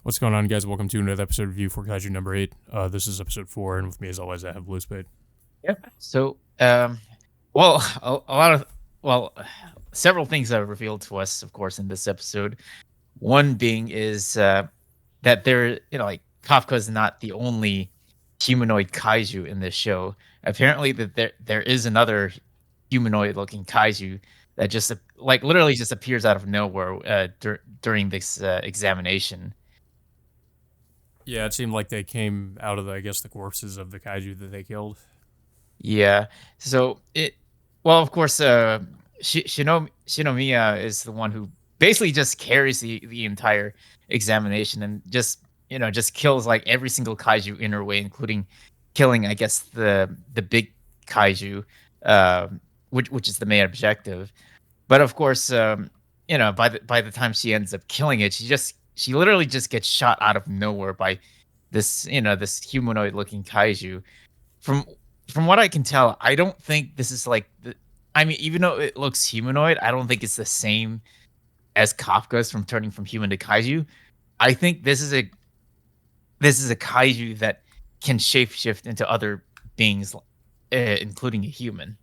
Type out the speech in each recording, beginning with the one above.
What's going on, guys? Welcome to another episode of Review for Kaiju number 8. This is episode 4, and with me, as always, I have Blue Spade. Yep. Well, a lot of well, several things are revealed to us, of course, in this episode. One being is that like Kafka is not the only humanoid kaiju in this show. Apparently, that there is another humanoid-looking kaiju that literally just appears out of nowhere during this examination. Yeah, it seemed like they came out of, the corpses of the Kaiju that they killed. Yeah. So it, well, of course, Shinomiya is the one who basically just carries the entire examination and just kills like every single kaiju in her way, including killing, I guess, the big kaiju, which is the main objective. But of course, by the time she ends up killing it, she literally just gets shot out of nowhere by this humanoid looking kaiju from from what I can tell, I don't think this is like I mean, even though it looks humanoid, I don't think it's the same as Kafka's from turning from human to kaiju. I think this is a kaiju that can shapeshift into other beings, including a human.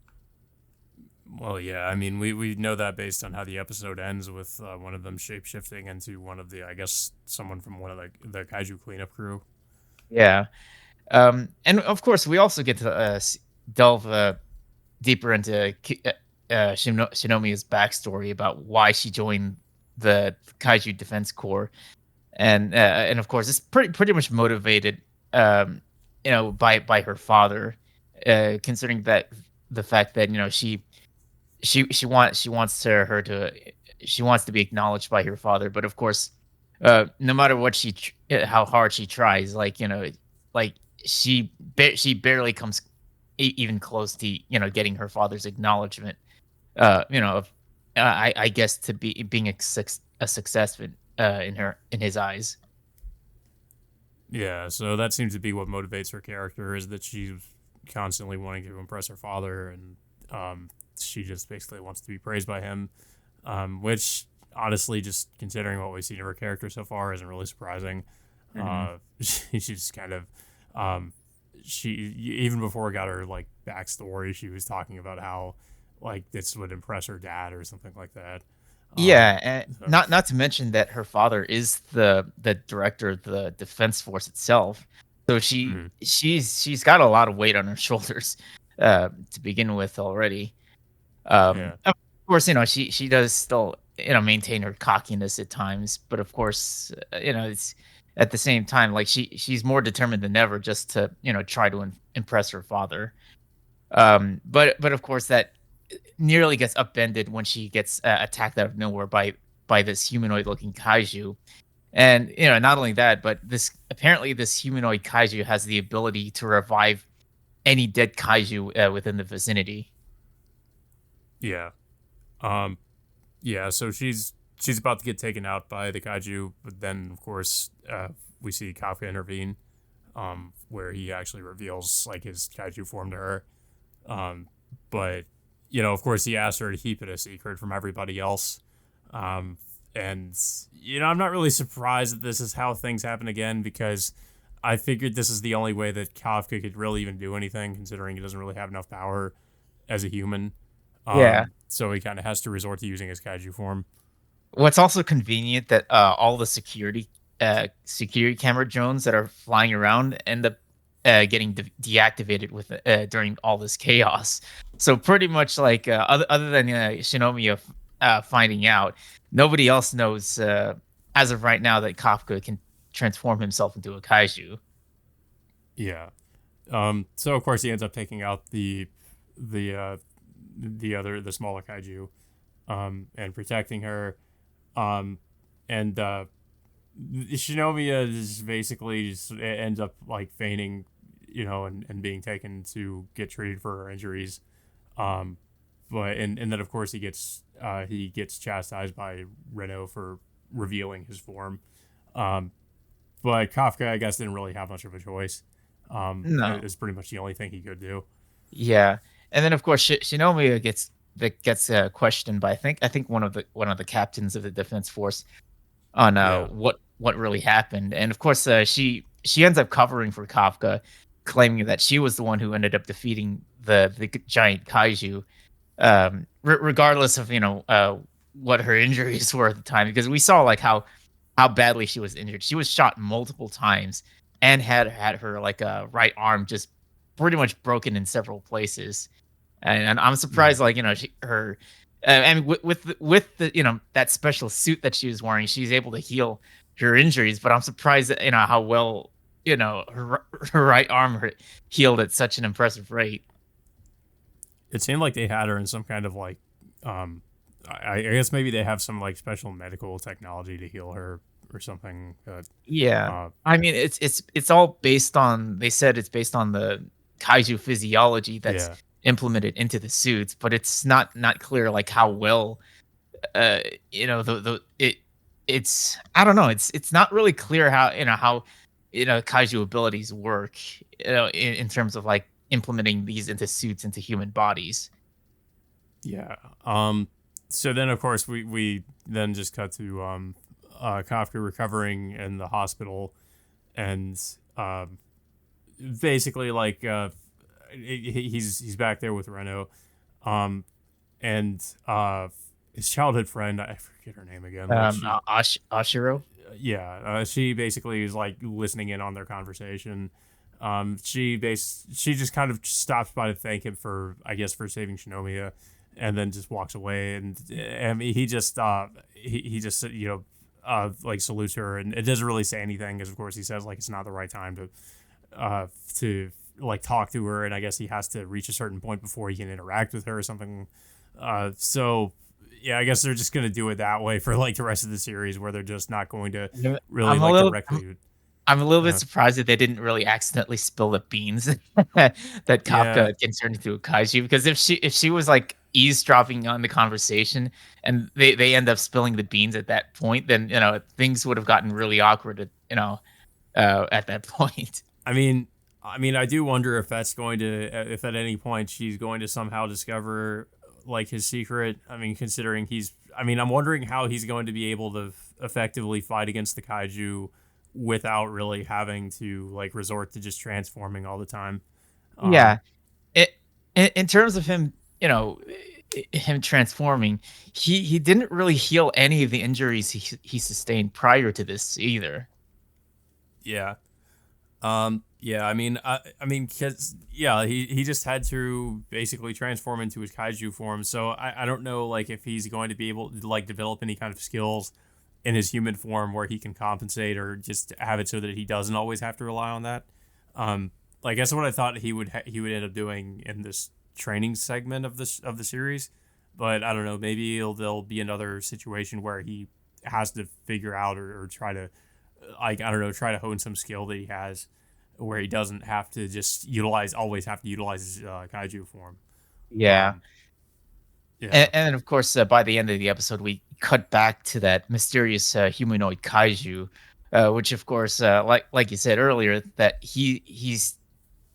Well, yeah, I mean, we know that based on how the episode ends with one of them shapeshifting into one of someone from one of the Kaiju cleanup crew. Yeah. And of course, we also get to delve deeper into Shinomiya's backstory about why she joined the Kaiju Defense Corps, and of course, it's pretty much motivated, by her father, considering that the fact that she wants to be acknowledged by her father, but of course, no matter what how hard she tries, like she barely comes even close to getting her father's acknowledgement. Of I guess to being a success in his eyes. Yeah, so that seems to be what motivates her character is that she's constantly wanting to impress her father, and she just basically wants to be praised by him, which honestly, just considering what we've seen of her character so far, isn't really surprising. Mhm. She's just kind of she even before we got her like backstory, she was talking about how like this would impress her dad or something like that. Yeah, and So, not to mention that her father is the director of the defense force itself. So mm, she's got a lot of weight on her shoulders to begin with already. yeah, Of course, she does still, maintain her cockiness at times, but of course, it's at the same time like she's more determined than ever just to, try to impress her father. But of course that nearly gets upended when she gets attacked out of nowhere by this humanoid looking kaiju. And not only that, but this humanoid kaiju has the ability to revive any dead kaiju within the vicinity. yeah, um, yeah. So she's about to get taken out by the kaiju, but then of course we see Kafka intervene, where he actually reveals like his kaiju form to her. Um, but of course, he asked her to keep it a secret from everybody else. Um, and I'm not really surprised that this is how things happen again because I figured this is the only way that Kafka could really even do anything, considering he doesn't really have enough power as a human. Yeah. So he kind of has to resort to using his kaiju form. What's also convenient that all the security camera drones that are flying around end up getting deactivated during all this chaos. So pretty much like other than Shinomiya finding out, nobody else knows as of right now that Kafka can transform himself into a kaiju. Yeah. So of course he ends up taking out the uh, the smaller kaiju, and protecting her. Um, and Shinomiya is basically just ends up like feigning, and being taken to get treated for her injuries. Um, and then of course he gets chastised by Renault for revealing his form. Um, but Kafka, I guess, didn't really have much of a choice. No. It's pretty much the only thing he could do. Yeah, and then of course Shinomiya gets questioned by I think one of the captains of the defense force on Yeah. what really happened. And of course, she ends up covering for Kafka, claiming that she was the one who ended up defeating the giant kaiju, regardless of what her injuries were at the time, because we saw like how badly she was injured. She was shot multiple times and had her like right arm just pretty much broken in several places. And I'm Yeah. surprised, like her. I mean, with the that special suit that she was wearing, she's able to heal her injuries. But I'm surprised that how well her right arm healed at such an impressive rate. It seemed like they had her in some kind of like, um, I guess maybe they have some like special medical technology to heal her or something. Yeah. Uh, I mean, it's all based on, they said it's based on the kaiju physiology that's yeah, implemented into the suits, but it's not clear like how well uh it's, I don't know, it's not really clear how kaiju abilities work, in terms of like implementing these into suits into human bodies. yeah. So then of course we then just cut to Kafka recovering in the hospital and basically like he's back there with Reno, um, and his childhood friend, I forget her name again. Like she, Ashiro. she basically is like listening in on their conversation. She just kind of stops by to thank him for, I guess, for saving Shinomiya, and then just walks away. And I mean, he just like salutes her, and it doesn't really say anything because of course he says like it's not the right time to like talk to her, and I guess he has to reach a certain point before he can interact with her or something. So yeah, I guess they're just gonna do it that way for like the rest of the series, where they're just not going to Yeah, really I'm a like little directly. I'm a little bit Uh, surprised that they didn't really accidentally spill the beans that yeah, Kafka can turn into a kaiju. Because if she was like eavesdropping on the conversation and they end up spilling the beans at that point, then things would have gotten really awkward at that point. I mean, I do wonder if that's going to, if at any point she's going to somehow discover like his secret. I mean, considering I'm wondering how he's going to be able to effectively fight against the kaiju without really having to like resort to just transforming all the time. Um, Yeah. It in terms of him, him transforming, he didn't really heal any of the injuries he sustained prior to this either. yeah. Yeah, because yeah, he just had to basically transform into his kaiju form. So I don't know like if he's going to be able to like develop any kind of skills in his human form where he can compensate or just have it so that he doesn't always have to rely on that. Like that's what I thought he would end up doing in this training segment of the series, but I don't know. Maybe there'll be another situation where he has to figure out or try to like I don't know, try to hone some skill that he has where he doesn't have to just always have to utilize his kaiju form. Yeah. Um, yeah, And of course, by the end of the episode, we cut back to that mysterious humanoid kaiju, which, of course, like you said earlier, that he's,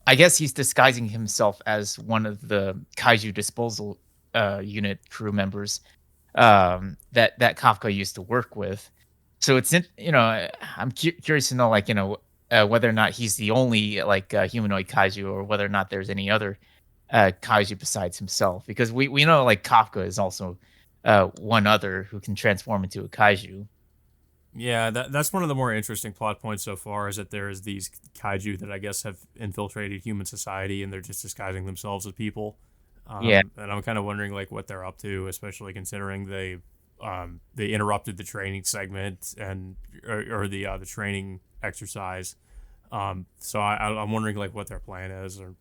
I guess he's disguising himself as one of the kaiju disposal unit crew members, that Kafka used to work with. So I'm curious to know, like, whether or not he's the only like humanoid kaiju, or whether or not there's any other kaiju besides himself, because we know like Kafka is also one other who can transform into a kaiju. yeah. That's one of the more interesting plot points so far is that there's these kaiju that I guess have infiltrated human society and they're just disguising themselves as people. Yeah, And I'm kind of wondering like what they're up to, especially considering they interrupted the training segment and or the training exercise. So I'm wondering like what their plan is, or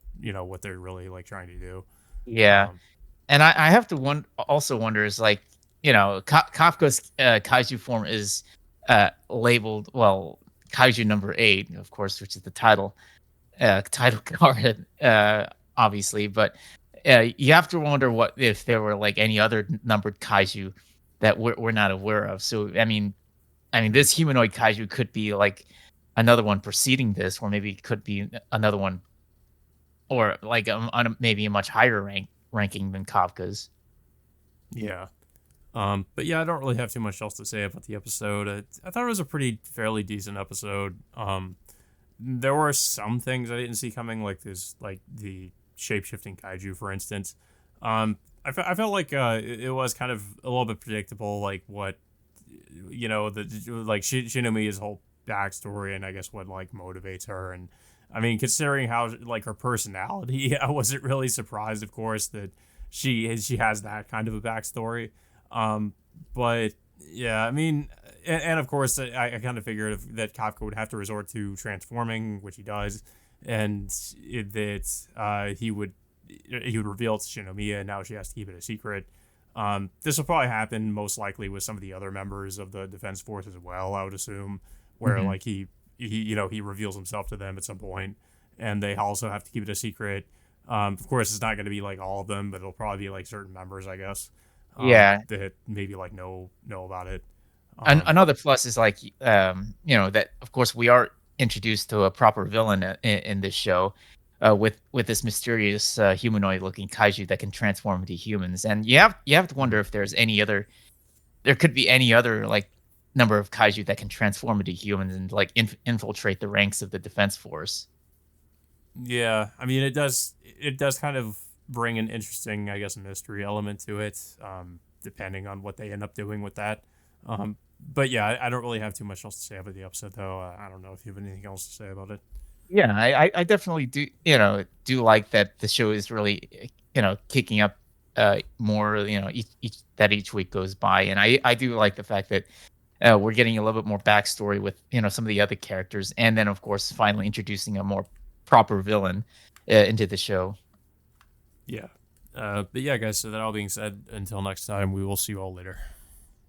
what they're really like trying to do. yeah. Um, And I have to also wonder is like, Kafka's kaiju form is labeled, well, kaiju number 8, of course, which is the title card, obviously. But you have to wonder what if there were like any other numbered kaiju that we're not aware of. So I mean, this humanoid kaiju could be like another one preceding this, or maybe it could be another one, or like maybe a much higher ranking than Kafka's. yeah. But yeah, I don't really have too much else to say about the episode. I thought it was a pretty fairly decent episode. There were some things I didn't see coming, like this, like the shape shifting kaiju, for instance. I felt like it was kind of a little bit predictable, like what the like Shinomiya's whole backstory, and I guess what like motivates her. And I mean, considering how like her personality, I wasn't really surprised, of course, that she has that kind of a backstory. Um, but yeah, I mean, and of course, I kind of figured that Kafka would have to resort to transforming, which he does, and that he would reveal it to Shinomiya, and now she has to keep it a secret. This will probably happen most likely with some of the other members of the defense force as well, I would assume, where Hmm. like he reveals himself to them at some point, and they also have to keep it a secret. Of course, it's not going to be like all of them, but it'll probably be like certain members, I guess, Yeah. that maybe like know about it. Um, Another plus is like, that of course we are introduced to a proper villain in this show, with this mysterious humanoid looking kaiju that can transform into humans, and you have to wonder mhm. if there could be any other like number of kaiju that can transform into humans and like infiltrate the ranks of the defense force. Yeah, I mean it does kind of bring an interesting, I guess, mystery element to it, depending on what they end up doing with that. But yeah, I don't really have too much else to say about the episode, though. I don't know if you have anything else to say about it. Yeah, I definitely do like that the show is really kicking up more each week goes by, and I do like the fact that we're getting a little bit more backstory with some of the other characters, and then of course finally introducing a more proper villain into the show. Yeah. But yeah, guys, so that all being said, until next time, we will see you all later.